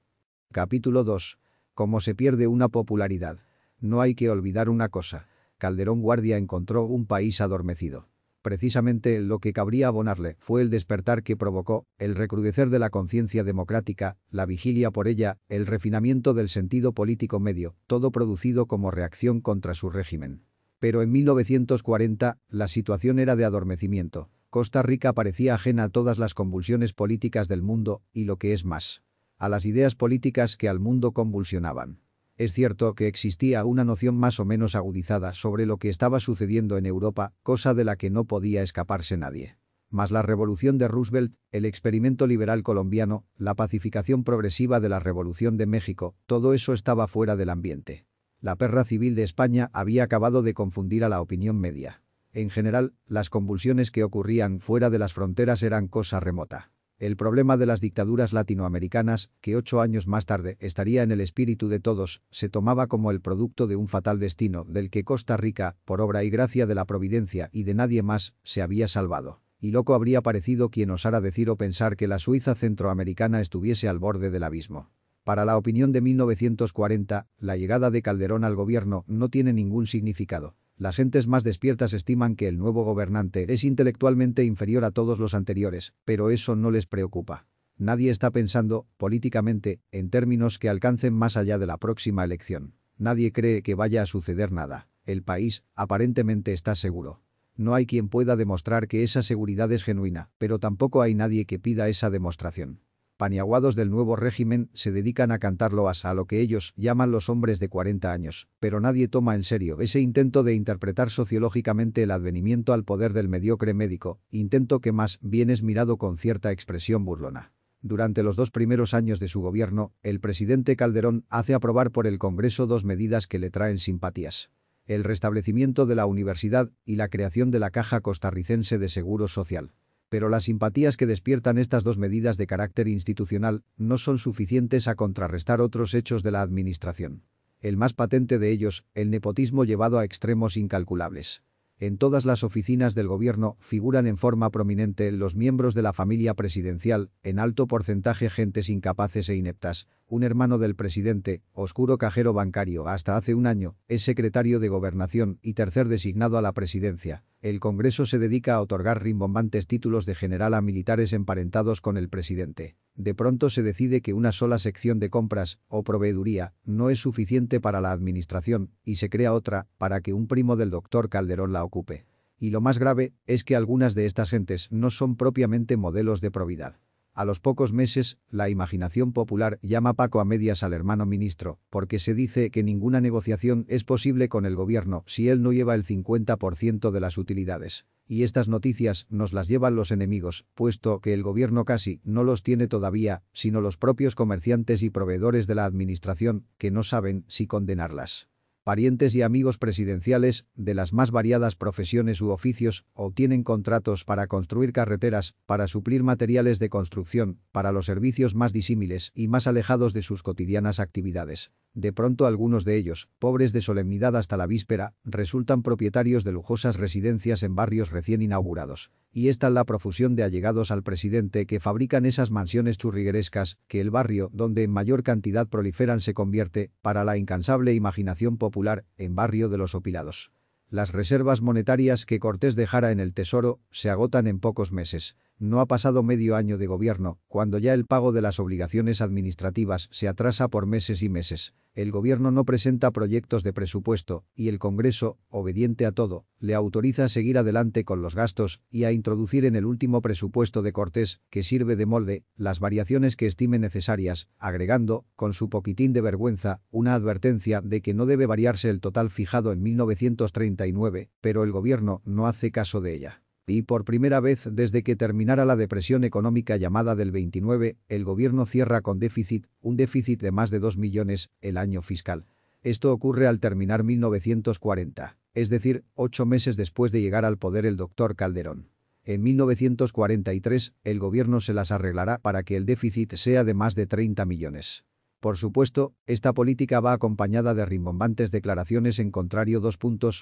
Capítulo 2. Cómo se pierde una popularidad. No hay que olvidar una cosa. Calderón Guardia encontró un país adormecido. Precisamente lo que cabría abonarle fue el despertar que provocó, el recrudecer de la conciencia democrática, la vigilia por ella, el refinamiento del sentido político medio, todo producido como reacción contra su régimen. Pero en 1940, la situación era de adormecimiento. Costa Rica parecía ajena a todas las convulsiones políticas del mundo y lo que es más, a las ideas políticas que al mundo convulsionaban. Es cierto que existía una noción más o menos agudizada sobre lo que estaba sucediendo en Europa, cosa de la que no podía escaparse nadie. Mas la revolución de Roosevelt, el experimento liberal colombiano, la pacificación progresiva de la revolución de México, todo eso estaba fuera del ambiente. La guerra civil de España había acabado de confundir a la opinión media. En general, las convulsiones que ocurrían fuera de las fronteras eran cosa remota. El problema de las dictaduras latinoamericanas, que 8 años más tarde estaría en el espíritu de todos, se tomaba como el producto de un fatal destino del que Costa Rica, por obra y gracia de la providencia y de nadie más, se había salvado. Y loco habría parecido quien osara decir o pensar que la Suiza centroamericana estuviese al borde del abismo. Para la opinión de 1940, la llegada de Calderón al gobierno no tiene ningún significado. Las gentes más despiertas estiman que el nuevo gobernante es intelectualmente inferior a todos los anteriores, pero eso no les preocupa. Nadie está pensando, políticamente, en términos que alcancen más allá de la próxima elección. Nadie cree que vaya a suceder nada. El país, aparentemente, está seguro. No hay quien pueda demostrar que esa seguridad es genuina, pero tampoco hay nadie que pida esa demostración. Paniaguados del nuevo régimen se dedican a cantar loas a lo que ellos llaman los hombres de 40 años, pero nadie toma en serio ese intento de interpretar sociológicamente el advenimiento al poder del mediocre médico, intento que más bien es mirado con cierta expresión burlona. Durante los 2 primeros años de su gobierno, el presidente Calderón hace aprobar por el Congreso 2 medidas que le traen simpatías: el restablecimiento de la universidad y la creación de la Caja Costarricense de Seguro Social. Pero las simpatías que despiertan estas 2 medidas de carácter institucional no son suficientes a contrarrestar otros hechos de la administración. El más patente de ellos, el nepotismo llevado a extremos incalculables. En todas las oficinas del gobierno figuran en forma prominente los miembros de la familia presidencial, en alto porcentaje gentes incapaces e ineptas. Un hermano del presidente, oscuro cajero bancario hasta hace un año, es secretario de Gobernación y tercer designado a la presidencia. El Congreso se dedica a otorgar rimbombantes títulos de general a militares emparentados con el presidente. De pronto se decide que una sola sección de compras, o proveeduría, no es suficiente para la administración, y se crea otra, para que un primo del doctor Calderón la ocupe. Y lo más grave es que algunas de estas gentes no son propiamente modelos de probidad. A los pocos meses, la imaginación popular llama Paco a medias al hermano ministro, porque se dice que ninguna negociación es posible con el gobierno si él no lleva el 50% de las utilidades. Y estas noticias nos las llevan los enemigos, puesto que el gobierno casi no los tiene todavía, sino los propios comerciantes y proveedores de la administración, que no saben si condenarlas. Parientes y amigos presidenciales, de las más variadas profesiones u oficios, obtienen contratos para construir carreteras, para suplir materiales de construcción, para los servicios más disímiles y más alejados de sus cotidianas actividades. De pronto algunos de ellos, pobres de solemnidad hasta la víspera, resultan propietarios de lujosas residencias en barrios recién inaugurados. Y esta es la profusión de allegados al presidente que fabrican esas mansiones churriguerescas que el barrio donde en mayor cantidad proliferan se convierte, para la incansable imaginación popular, en barrio de los opilados. Las reservas monetarias que Cortés dejara en el Tesoro se agotan en pocos meses. No ha pasado medio año de gobierno, cuando ya el pago de las obligaciones administrativas se atrasa por meses y meses. El gobierno no presenta proyectos de presupuesto y el Congreso, obediente a todo, le autoriza a seguir adelante con los gastos y a introducir en el último presupuesto de Cortés, que sirve de molde, las variaciones que estime necesarias, agregando, con su poquitín de vergüenza, una advertencia de que no debe variarse el total fijado en 1939, pero el gobierno no hace caso de ella. Y por primera vez desde que terminara la depresión económica llamada del 29, el gobierno cierra con déficit, un déficit de más de 2 millones, el año fiscal. Esto ocurre al terminar 1940, es decir, 8 meses después de llegar al poder el doctor Calderón. En 1943, el gobierno se las arreglará para que el déficit sea de más de 30 millones. Por supuesto, esta política va acompañada de rimbombantes declaraciones en contrario.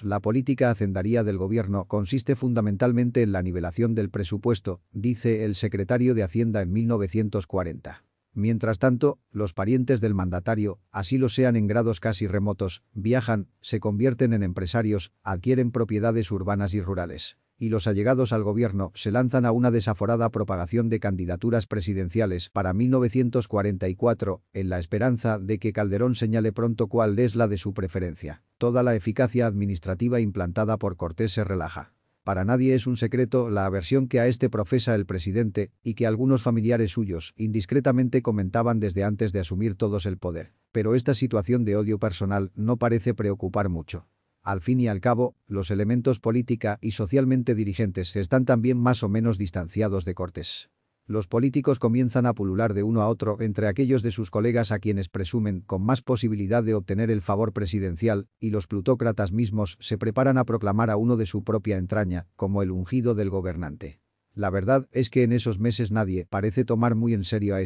La política hacendaria del gobierno consiste fundamentalmente en la nivelación del presupuesto, dice el secretario de Hacienda en 1940. Mientras tanto, los parientes del mandatario, así lo sean en grados casi remotos, viajan, se convierten en empresarios, adquieren propiedades urbanas y rurales. Y los allegados al gobierno se lanzan a una desaforada propagación de candidaturas presidenciales para 1944, en la esperanza de que Calderón señale pronto cuál es la de su preferencia. Toda la eficacia administrativa implantada por Cortés se relaja. Para nadie es un secreto la aversión que a este profesa el presidente y que algunos familiares suyos indiscretamente comentaban desde antes de asumir todos el poder. Pero esta situación de odio personal no parece preocupar mucho. Al fin y al cabo, los elementos política y socialmente dirigentes están también más o menos distanciados de Cortés. Los políticos comienzan a pulular de uno a otro entre aquellos de sus colegas a quienes presumen con más posibilidad de obtener el favor presidencial, y los plutócratas mismos se preparan a proclamar a uno de su propia entraña como el ungido del gobernante. La verdad es que en esos meses nadie parece tomar muy en serio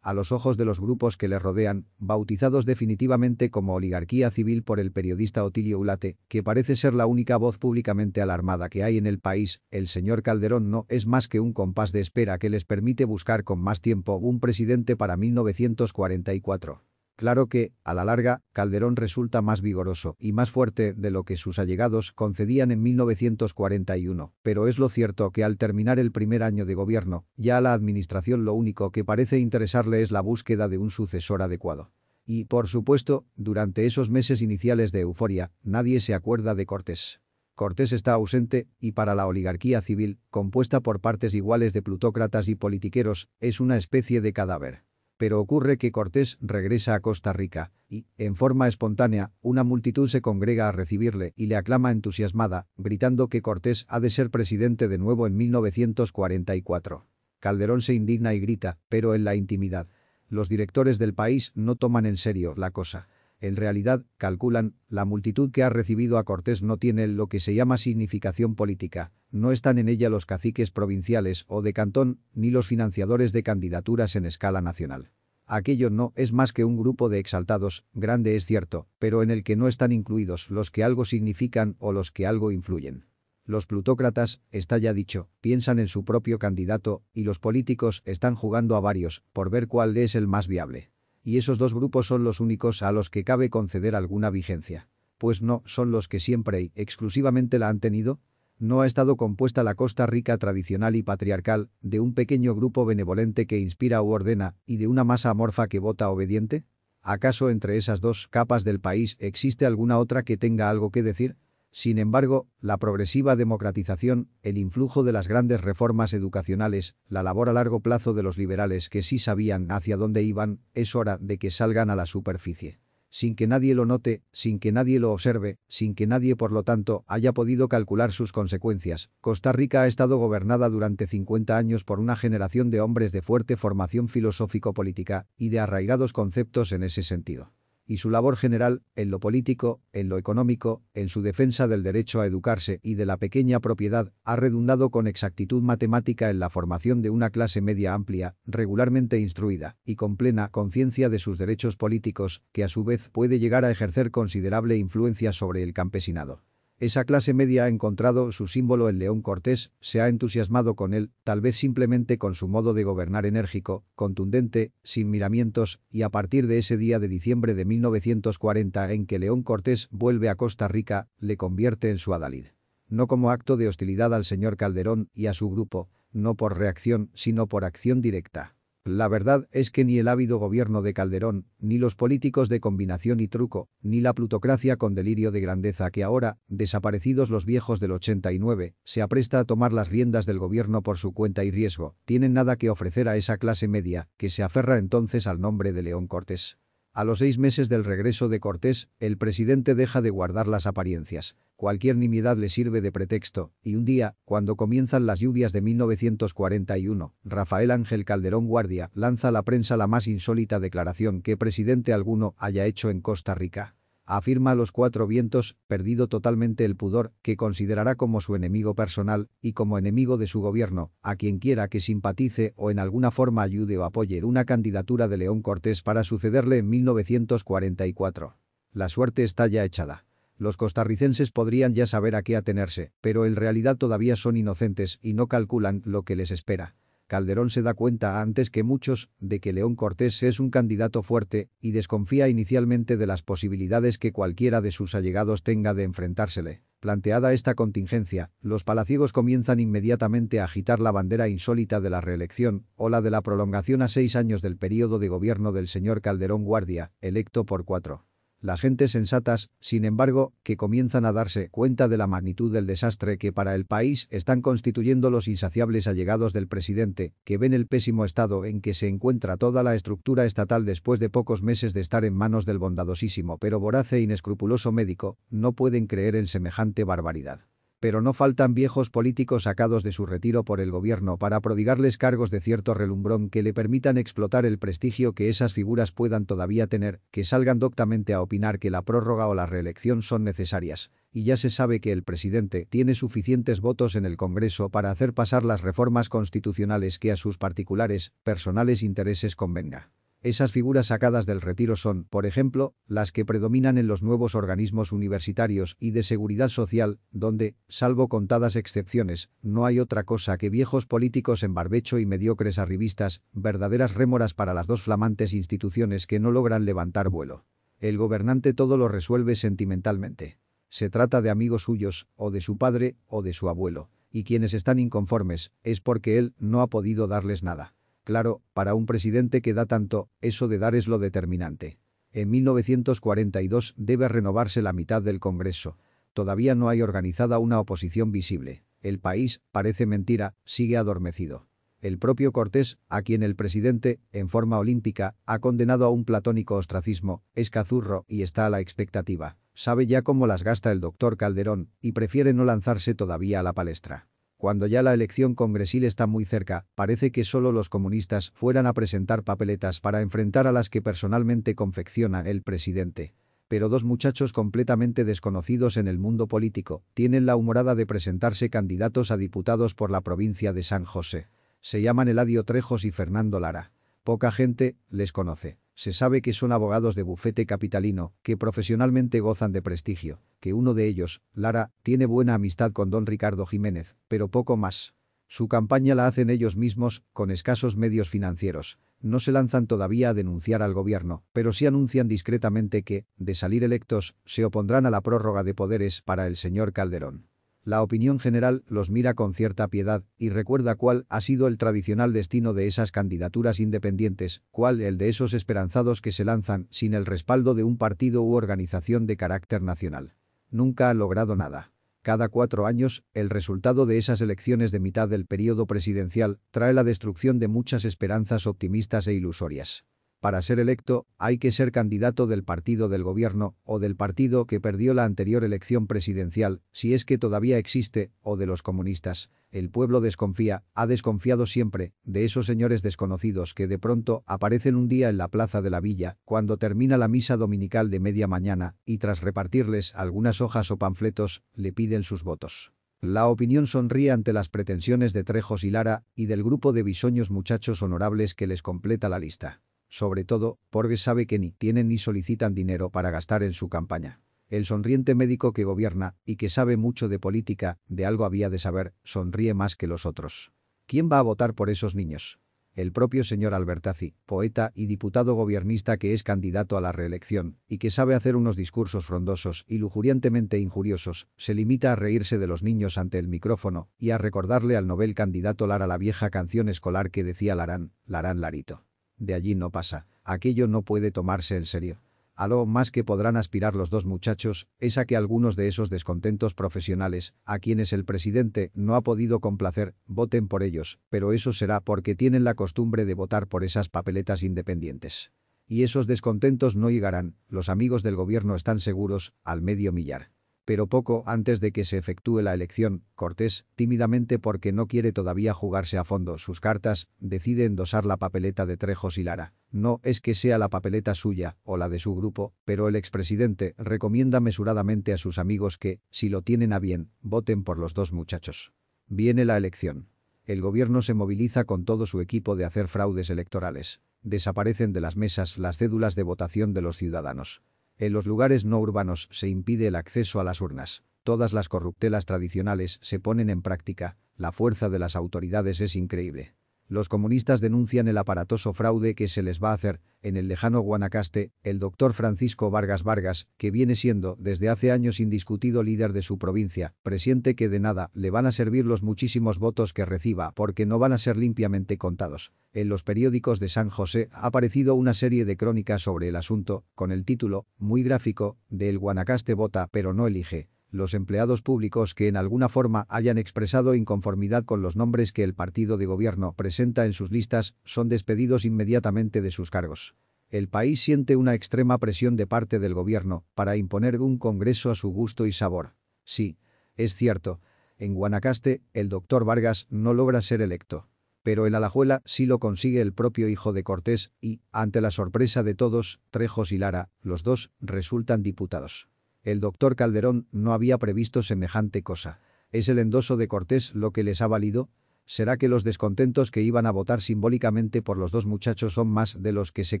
a los ojos de los grupos que le rodean, bautizados definitivamente como oligarquía civil por el periodista Otilio Ulate, que parece ser la única voz públicamente alarmada que hay en el país. El señor Calderón no es más que un compás de espera que les permite buscar con más tiempo un presidente para 1944. Claro que, a la larga, Calderón resulta más vigoroso y más fuerte de lo que sus allegados concedían en 1941, pero es lo cierto que al terminar el primer año de gobierno, ya a la administración lo único que parece interesarle es la búsqueda de un sucesor adecuado. Y, por supuesto, durante esos meses iniciales de euforia, nadie se acuerda de Cortés. Cortés está ausente, y para la oligarquía civil, compuesta por partes iguales de plutócratas y politiqueros, es una especie de cadáver. Pero ocurre que Cortés regresa a Costa Rica y, en forma espontánea, una multitud se congrega a recibirle y le aclama entusiasmada, gritando que Cortés ha de ser presidente de nuevo en 1944. Calderón se indigna y grita, pero en la intimidad. Los directores del país no toman en serio la cosa. En realidad, calculan, la multitud que ha recibido a Cortés no tiene lo que se llama significación política. No están en ella los caciques provinciales o de cantón, ni los financiadores de candidaturas en escala nacional. Aquello no es más que un grupo de exaltados, grande es cierto, pero en el que no están incluidos los que algo significan o los que algo influyen. Los plutócratas, está ya dicho, piensan en su propio candidato y los políticos están jugando a varios por ver cuál es el más viable. Y esos dos grupos son los únicos a los que cabe conceder alguna vigencia. Pues no son los que siempre y exclusivamente la han tenido. ¿No ha estado compuesta la Costa Rica tradicional y patriarcal de un pequeño grupo benevolente que inspira u ordena y de una masa amorfa que vota obediente? ¿Acaso entre esas dos capas del país existe alguna otra que tenga algo que decir? Sin embargo, la progresiva democratización, el influjo de las grandes reformas educacionales, la labor a largo plazo de los liberales que sí sabían hacia dónde iban, es hora de que salgan a la superficie. Sin que nadie lo note, sin que nadie lo observe, sin que nadie por lo tanto haya podido calcular sus consecuencias, Costa Rica ha estado gobernada durante 50 años por una generación de hombres de fuerte formación filosófico-política y de arraigados conceptos en ese sentido. y su labor general, en lo político, en lo económico, en su defensa del derecho a educarse y de la pequeña propiedad, ha redundado con exactitud matemática en la formación de una clase media amplia, regularmente instruida, y con plena conciencia de sus derechos políticos, que a su vez puede llegar a ejercer considerable influencia sobre el campesinado. Esa clase media ha encontrado su símbolo en León Cortés, se ha entusiasmado con él, tal vez simplemente con su modo de gobernar enérgico, contundente, sin miramientos, y a partir de ese día de diciembre de 1940 en que León Cortés vuelve a Costa Rica, le convierte en su adalid. No como acto de hostilidad al señor Calderón y a su grupo, no por reacción, sino por acción directa. La verdad es que ni el ávido gobierno de Calderón, ni los políticos de combinación y truco, ni la plutocracia con delirio de grandeza que ahora, desaparecidos los viejos del 89, se apresta a tomar las riendas del gobierno por su cuenta y riesgo, tienen nada que ofrecer a esa clase media, que se aferra entonces al nombre de León Cortés. A los 6 meses del regreso de Cortés, el presidente deja de guardar las apariencias. Cualquier nimiedad le sirve de pretexto, y un día, cuando comienzan las lluvias de 1941, Rafael Ángel Calderón Guardia lanza a la prensa la más insólita declaración que presidente alguno haya hecho en Costa Rica. Afirma a los 4 vientos, perdido totalmente el pudor, que considerará como su enemigo personal y como enemigo de su gobierno, a quien quiera que simpatice o en alguna forma ayude o apoye una candidatura de León Cortés para sucederle en 1944. La suerte está ya echada. Los costarricenses podrían ya saber a qué atenerse, pero en realidad todavía son inocentes y no calculan lo que les espera. Calderón se da cuenta antes que muchos de que León Cortés es un candidato fuerte y desconfía inicialmente de las posibilidades que cualquiera de sus allegados tenga de enfrentársele. Planteada esta contingencia, los palaciegos comienzan inmediatamente a agitar la bandera insólita de la reelección o la de la prolongación a 6 años del periodo de gobierno del señor Calderón Guardia, electo por 4. Las gentes sensatas, sin embargo, que comienzan a darse cuenta de la magnitud del desastre que para el país están constituyendo los insaciables allegados del presidente, que ven el pésimo estado en que se encuentra toda la estructura estatal después de pocos meses de estar en manos del bondadosísimo pero voraz e inescrupuloso médico, no pueden creer en semejante barbaridad. Pero no faltan viejos políticos sacados de su retiro por el gobierno para prodigarles cargos de cierto relumbrón que le permitan explotar el prestigio que esas figuras puedan todavía tener, que salgan doctamente a opinar que la prórroga o la reelección son necesarias, y ya se sabe que el presidente tiene suficientes votos en el Congreso para hacer pasar las reformas constitucionales que a sus particulares, personales intereses convenga. Esas figuras sacadas del retiro son, por ejemplo, las que predominan en los nuevos organismos universitarios y de seguridad social, donde, salvo contadas excepciones, no hay otra cosa que viejos políticos en barbecho y mediocres arribistas, verdaderas rémoras para las dos flamantes instituciones que no logran levantar vuelo. El gobernante todo lo resuelve sentimentalmente. Se trata de amigos suyos, o de su padre, o de su abuelo, y quienes están inconformes, es porque él no ha podido darles nada. Claro, para un presidente que da tanto, eso de dar es lo determinante. En 1942 debe renovarse la mitad del Congreso. Todavía no hay organizada una oposición visible. El país, parece mentira, sigue adormecido. El propio Cortés, a quien el presidente, en forma olímpica, ha condenado a un platónico ostracismo, es cazurro y está a la expectativa. Sabe ya cómo las gasta el doctor Calderón y prefiere no lanzarse todavía a la palestra. Cuando ya la elección congresil está muy cerca, parece que solo los comunistas fueran a presentar papeletas para enfrentar a las que personalmente confecciona el presidente. Pero 2 muchachos completamente desconocidos en el mundo político tienen la humorada de presentarse candidatos a diputados por la provincia de San José. Se llaman Eladio Trejos y Fernando Lara. Poca gente les conoce. Se sabe que son abogados de bufete capitalino, que profesionalmente gozan de prestigio, que uno de ellos, Lara, tiene buena amistad con don Ricardo Jiménez, pero poco más. Su campaña la hacen ellos mismos, con escasos medios financieros. No se lanzan todavía a denunciar al gobierno, pero sí anuncian discretamente que, de salir electos, se opondrán a la prórroga de poderes para el señor Calderón. La opinión general los mira con cierta piedad y recuerda cuál ha sido el tradicional destino de esas candidaturas independientes, cuál el de esos esperanzados que se lanzan sin el respaldo de un partido u organización de carácter nacional. Nunca han logrado nada. Cada 4 años, el resultado de esas elecciones de mitad del período presidencial trae la destrucción de muchas esperanzas optimistas e ilusorias. Para ser electo, hay que ser candidato del partido del gobierno o del partido que perdió la anterior elección presidencial, si es que todavía existe, o de los comunistas. El pueblo desconfía, ha desconfiado siempre, de esos señores desconocidos que de pronto aparecen un día en la plaza de la villa, cuando termina la misa dominical de media mañana, y tras repartirles algunas hojas o panfletos, le piden sus votos. La opinión sonríe ante las pretensiones de Trejos y Lara y del grupo de bisoños muchachos honorables que les completa la lista. Sobre todo, porque sabe que ni tienen ni solicitan dinero para gastar en su campaña. El sonriente médico que gobierna y que sabe mucho de política, de algo había de saber, sonríe más que los otros. ¿Quién va a votar por esos niños? El propio señor Albertazzi, poeta y diputado gobiernista que es candidato a la reelección y que sabe hacer unos discursos frondosos y lujuriantemente injuriosos, se limita a reírse de los niños ante el micrófono y a recordarle al novel candidato Lara la vieja canción escolar que decía Larán, Larán Larito. De allí no pasa, aquello no puede tomarse en serio. A lo más que podrán aspirar los dos muchachos es a que algunos de esos descontentos profesionales, a quienes el presidente no ha podido complacer, voten por ellos, pero eso será porque tienen la costumbre de votar por esas papeletas independientes. Y esos descontentos no llegarán, los amigos del gobierno están seguros, al medio millar. Pero poco antes de que se efectúe la elección, Cortés, tímidamente porque no quiere todavía jugarse a fondo sus cartas, decide endosar la papeleta de Trejos y Lara. No es que sea la papeleta suya o la de su grupo, pero el expresidente recomienda mesuradamente a sus amigos que, si lo tienen a bien, voten por los dos muchachos. Viene la elección. El gobierno se moviliza con todo su equipo de hacer fraudes electorales. Desaparecen de las mesas las cédulas de votación de los ciudadanos. En los lugares no urbanos se impide el acceso a las urnas. Todas las corruptelas tradicionales se ponen en práctica. La fuerza de las autoridades es increíble. Los comunistas denuncian el aparatoso fraude que se les va a hacer. En el lejano Guanacaste, el doctor Francisco Vargas Vargas, que viene siendo desde hace años indiscutido líder de su provincia, presiente que de nada le van a servir los muchísimos votos que reciba porque no van a ser limpiamente contados. En los periódicos de San José ha aparecido una serie de crónicas sobre el asunto, con el título, muy gráfico, de El Guanacaste vota pero no elige. Los empleados públicos que en alguna forma hayan expresado inconformidad con los nombres que el partido de gobierno presenta en sus listas son despedidos inmediatamente de sus cargos. El país siente una extrema presión de parte del gobierno para imponer un congreso a su gusto y sabor. Sí, es cierto, en Guanacaste el doctor Vargas no logra ser electo. Pero en Alajuela sí lo consigue el propio hijo de Cortés y, ante la sorpresa de todos, Trejos y Lara, los dos, resultan diputados. El doctor Calderón no había previsto semejante cosa. ¿Es el endoso de Cortés lo que les ha valido? ¿Será que los descontentos que iban a votar simbólicamente por los dos muchachos son más de los que se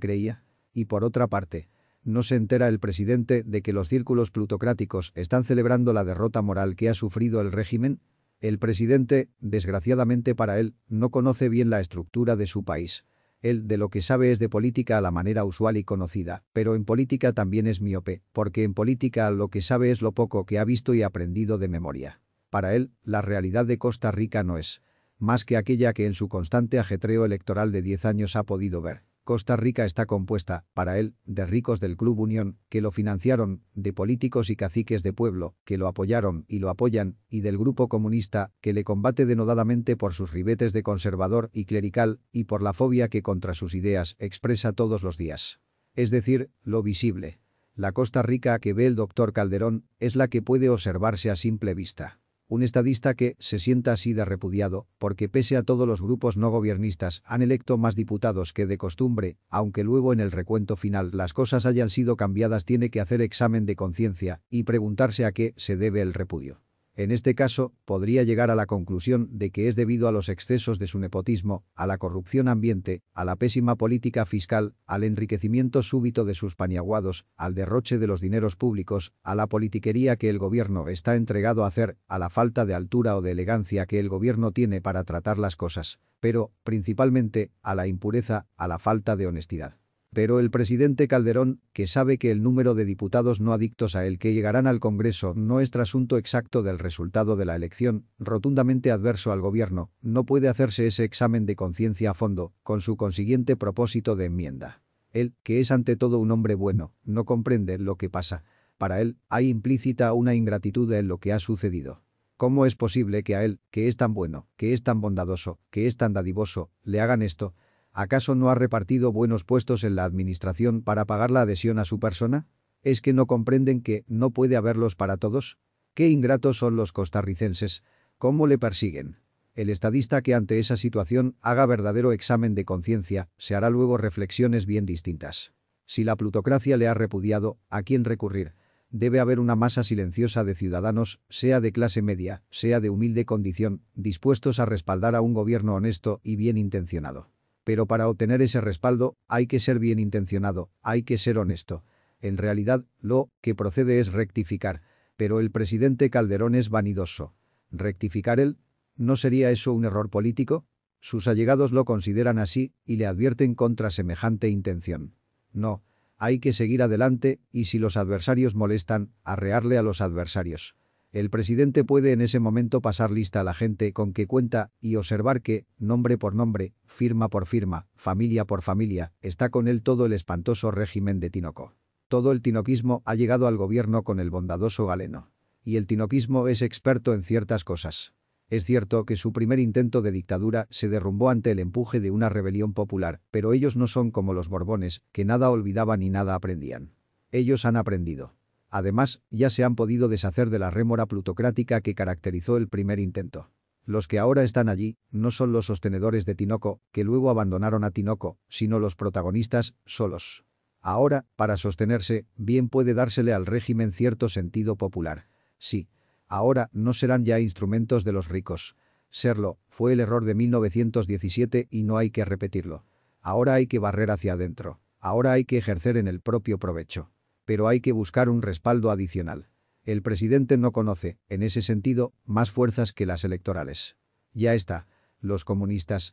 creía? Y por otra parte, ¿no se entera el presidente de que los círculos plutocráticos están celebrando la derrota moral que ha sufrido el régimen? El presidente, desgraciadamente para él, no conoce bien la estructura de su país. Él de lo que sabe es de política a la manera usual y conocida, pero en política también es miope, porque en política lo que sabe es lo poco que ha visto y aprendido de memoria. Para él, la realidad de Costa Rica no es más que aquella que en su constante ajetreo electoral de 10 años ha podido ver. Costa Rica está compuesta, para él, de ricos del Club Unión, que lo financiaron, de políticos y caciques de pueblo, que lo apoyaron y lo apoyan, y del grupo comunista, que le combate denodadamente por sus ribetes de conservador y clerical, y por la fobia que contra sus ideas expresa todos los días. Es decir, lo visible. La Costa Rica que ve el doctor Calderón es la que puede observarse a simple vista. Un estadista que se sienta así de repudiado, porque pese a todos los grupos no gobiernistas han electo más diputados que de costumbre, aunque luego en el recuento final las cosas hayan sido cambiadas, tiene que hacer examen de conciencia y preguntarse a qué se debe el repudio. En este caso, podría llegar a la conclusión de que es debido a los excesos de su nepotismo, a la corrupción ambiente, a la pésima política fiscal, al enriquecimiento súbito de sus paniaguados, al derroche de los dineros públicos, a la politiquería que el gobierno está entregado a hacer, a la falta de altura o de elegancia que el gobierno tiene para tratar las cosas, pero, principalmente, a la impureza, a la falta de honestidad. Pero el presidente Calderón, que sabe que el número de diputados no adictos a él que llegarán al Congreso no es trasunto exacto del resultado de la elección, rotundamente adverso al gobierno, no puede hacerse ese examen de conciencia a fondo, con su consiguiente propósito de enmienda. Él, que es ante todo un hombre bueno, no comprende lo que pasa. Para él, hay implícita una ingratitud en lo que ha sucedido. ¿Cómo es posible que a él, que es tan bueno, que es tan bondadoso, que es tan dadivoso, le hagan esto? ¿Acaso no ha repartido buenos puestos en la administración para pagar la adhesión a su persona? ¿Es que no comprenden que no puede haberlos para todos? ¡Qué ingratos son los costarricenses! ¿Cómo le persiguen? El estadista que ante esa situación haga verdadero examen de conciencia, se hará luego reflexiones bien distintas. Si la plutocracia le ha repudiado, ¿a quién recurrir? Debe haber una masa silenciosa de ciudadanos, sea de clase media, sea de humilde condición, dispuestos a respaldar a un gobierno honesto y bien intencionado. Pero para obtener ese respaldo, hay que ser bien intencionado, hay que ser honesto. En realidad, lo que procede es rectificar. Pero el presidente Calderón es vanidoso. ¿Rectificar él? ¿No sería eso un error político? Sus allegados lo consideran así y le advierten contra semejante intención. No. Hay que seguir adelante y si los adversarios molestan, arrearle a los adversarios. El presidente puede en ese momento pasar lista a la gente con que cuenta y observar que, nombre por nombre, firma por firma, familia por familia, está con él todo el espantoso régimen de Tinoco. Todo el tinoquismo ha llegado al gobierno con el bondadoso Galeno. Y el tinoquismo es experto en ciertas cosas. Es cierto que su primer intento de dictadura se derrumbó ante el empuje de una rebelión popular, pero ellos no son como los Borbones, que nada olvidaban y nada aprendían. Ellos han aprendido. Además, ya se han podido deshacer de la rémora plutocrática que caracterizó el primer intento. Los que ahora están allí no son los sostenedores de Tinoco, que luego abandonaron a Tinoco, sino los protagonistas, solos. Ahora, para sostenerse, bien puede dársele al régimen cierto sentido popular. Sí. Ahora no serán ya instrumentos de los ricos. Serlo fue el error de 1917 y no hay que repetirlo. Ahora hay que barrer hacia adentro. Ahora hay que ejercer en el propio provecho. Pero hay que buscar un respaldo adicional. El presidente no conoce, en ese sentido, más fuerzas que las electorales. Ya está. Los comunistas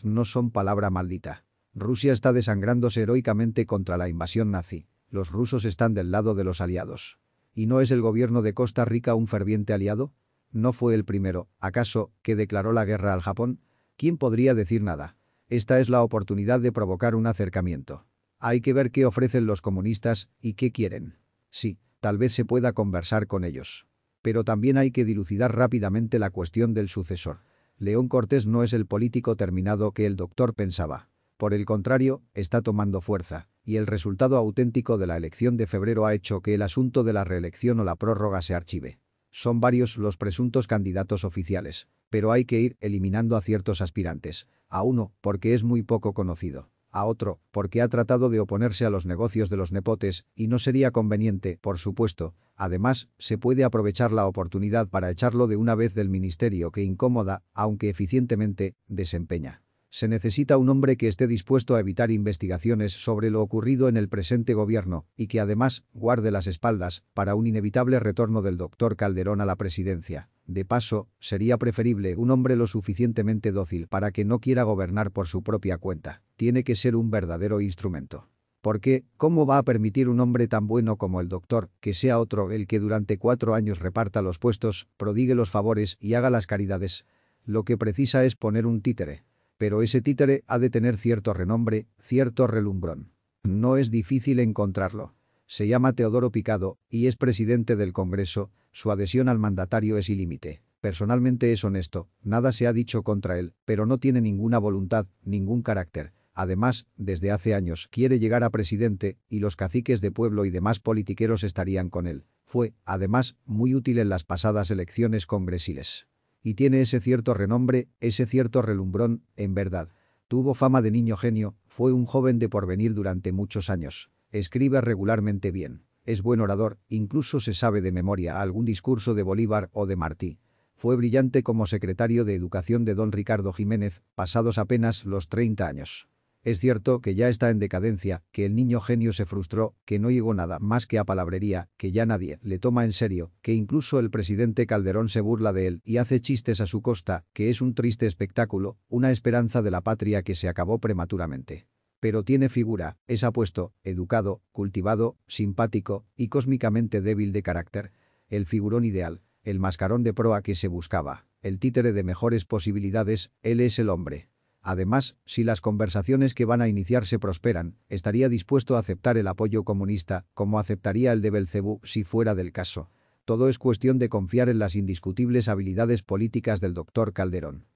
no son palabra maldita. Rusia está desangrándose heroicamente contra la invasión nazi. Los rusos están del lado de los aliados. ¿Y no es el gobierno de Costa Rica un ferviente aliado? ¿No fue el primero, acaso, que declaró la guerra al Japón? ¿Quién podría decir nada? Esta es la oportunidad de provocar un acercamiento. Hay que ver qué ofrecen los comunistas y qué quieren. Sí, tal vez se pueda conversar con ellos. Pero también hay que dilucidar rápidamente la cuestión del sucesor. León Cortés no es el político terminado que el doctor pensaba. Por el contrario, está tomando fuerza, y el resultado auténtico de la elección de febrero ha hecho que el asunto de la reelección o la prórroga se archive. Son varios los presuntos candidatos oficiales, pero hay que ir eliminando a ciertos aspirantes. A uno, porque es muy poco conocido. A otro, porque ha tratado de oponerse a los negocios de los nepotes y no sería conveniente, por supuesto. Además, se puede aprovechar la oportunidad para echarlo de una vez del ministerio que incómoda, aunque eficientemente, desempeña. Se necesita un hombre que esté dispuesto a evitar investigaciones sobre lo ocurrido en el presente gobierno y que además guarde las espaldas para un inevitable retorno del doctor Calderón a la presidencia. De paso, sería preferible un hombre lo suficientemente dócil para que no quiera gobernar por su propia cuenta. Tiene que ser un verdadero instrumento. Porque, ¿cómo va a permitir un hombre tan bueno como el doctor que sea otro el que durante 4 años reparta los puestos, prodigue los favores y haga las caridades? Lo que precisa es poner un títere. Pero ese títere ha de tener cierto renombre, cierto relumbrón. No es difícil encontrarlo. Se llama Teodoro Picado y es presidente del Congreso, su adhesión al mandatario es sin límite. Personalmente es honesto, nada se ha dicho contra él, pero no tiene ninguna voluntad, ningún carácter. Además, desde hace años quiere llegar a presidente y los caciques de pueblo y demás politiqueros estarían con él. Fue, además, muy útil en las pasadas elecciones congresiles. Y tiene ese cierto renombre, ese cierto relumbrón, en verdad. Tuvo fama de niño genio, fue un joven de porvenir durante muchos años. Escribe regularmente bien. Es buen orador, incluso se sabe de memoria algún discurso de Bolívar o de Martí. Fue brillante como secretario de Educación de don Ricardo Jiménez, pasados apenas los 30 años. Es cierto que ya está en decadencia, que el niño genio se frustró, que no llegó nada más que a palabrería, que ya nadie le toma en serio, que incluso el presidente Calderón se burla de él y hace chistes a su costa, que es un triste espectáculo, una esperanza de la patria que se acabó prematuramente. Pero tiene figura, es apuesto, educado, cultivado, simpático y cósmicamente débil de carácter. El figurón ideal, el mascarón de proa que se buscaba, el títere de mejores posibilidades, él es el hombre. Además, si las conversaciones que van a iniciarse prosperan, estaría dispuesto a aceptar el apoyo comunista, como aceptaría el de Belcebú si fuera del caso. Todo es cuestión de confiar en las indiscutibles habilidades políticas del doctor Calderón.